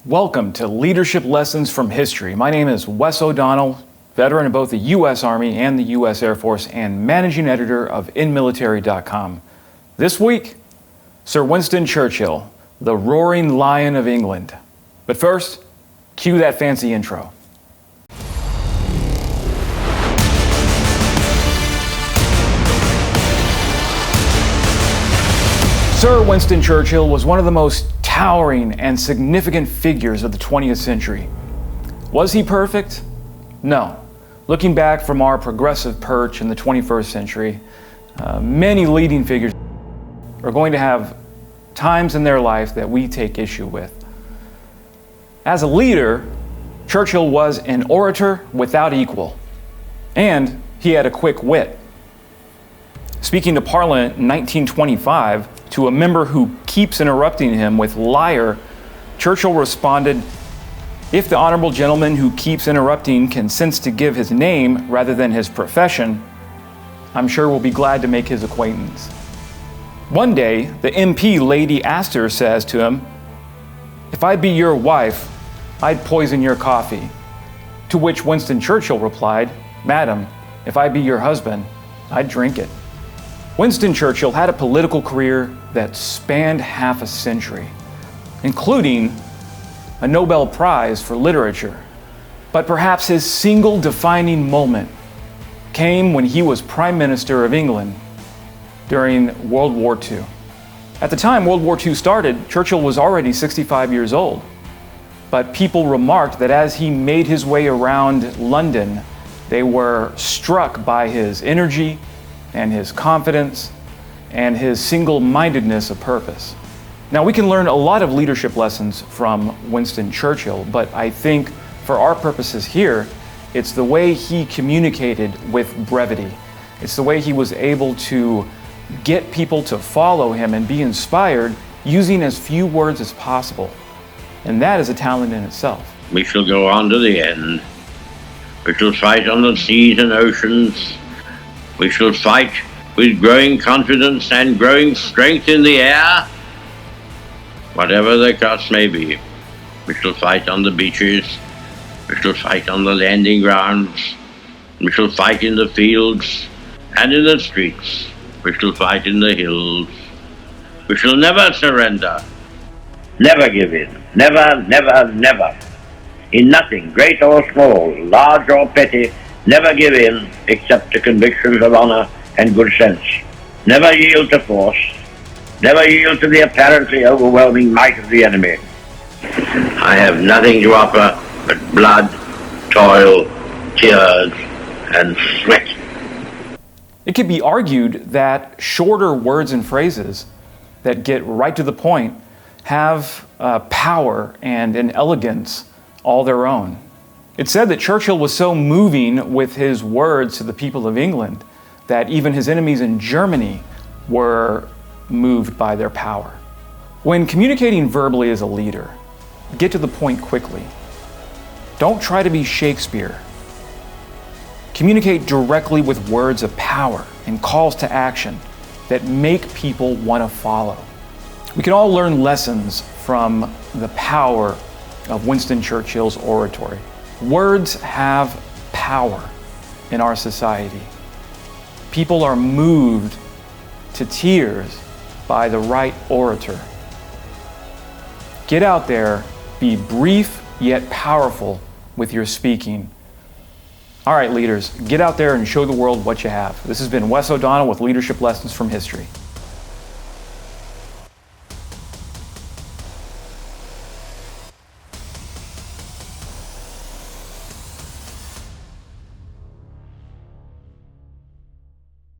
Welcome to Leadership Lessons from History. My name is Wes O'Donnell, veteran of both the U.S. Army and the U.S. Air Force, and managing editor of InMilitary.com. This week, Sir Winston Churchill, the roaring lion of England. But first, cue that fancy intro. Sir Winston Churchill was one of the most towering and significant figures of the 20th century. Was he perfect? No. Looking back from our progressive perch in the 21st century, many leading figures are going to have times in their life that we take issue with. As a leader, Churchill was an orator without equal, and he had a quick wit. Speaking to Parliament in 1925, to a member who keeps interrupting him with liar, Churchill responded, "If the honorable gentleman who keeps interrupting consents to give his name rather than his profession, I'm sure we'll be glad to make his acquaintance." One day, the MP Lady Astor says to him, "If I be your wife, I'd poison your coffee." To which Winston Churchill replied, "Madam, if I be your husband, I'd drink it." Winston Churchill had a political career that spanned half a century, including a Nobel Prize for literature. But perhaps his single defining moment came when he was Prime Minister of England during World War II. At the time World War II started, Churchill was already 65 years old. But people remarked that as he made his way around London, they were struck by his energy and his confidence and his single-mindedness of purpose. Now, we can learn a lot of leadership lessons from Winston Churchill, but I think for our purposes here, it's the way he communicated with brevity. It's the way he was able to get people to follow him and be inspired using as few words as possible. And that is a talent in itself. We shall go on to the end. We shall fight on the seas and oceans. We shall fight with growing confidence and growing strength in the air. Whatever the cost may be, we shall fight on the beaches. We shall fight on the landing grounds. We shall fight in the fields and in the streets. We shall fight in the hills. We shall never surrender. Never give in. Never, never, never. In nothing, great or small, large or petty, never give in except to convictions of honor and good sense. Never yield to force. Never yield to the apparently overwhelming might of the enemy. I have nothing to offer but blood, toil, tears, and sweat. It could be argued that shorter words and phrases that get right to the point have power and an elegance all their own. It's said that Churchill was so moving with his words to the people of England that even his enemies in Germany were moved by their power. When communicating verbally as a leader, get to the point quickly. Don't try to be Shakespeare. Communicate directly with words of power and calls to action that make people want to follow. We can all learn lessons from the power of Winston Churchill's oratory. Words have power in our society. People are moved to tears by the right orator. Get out there, be brief yet powerful with your speaking. All right, leaders, get out there and show the world what you have. This has been Wes O'Donnell with Leadership Lessons from History.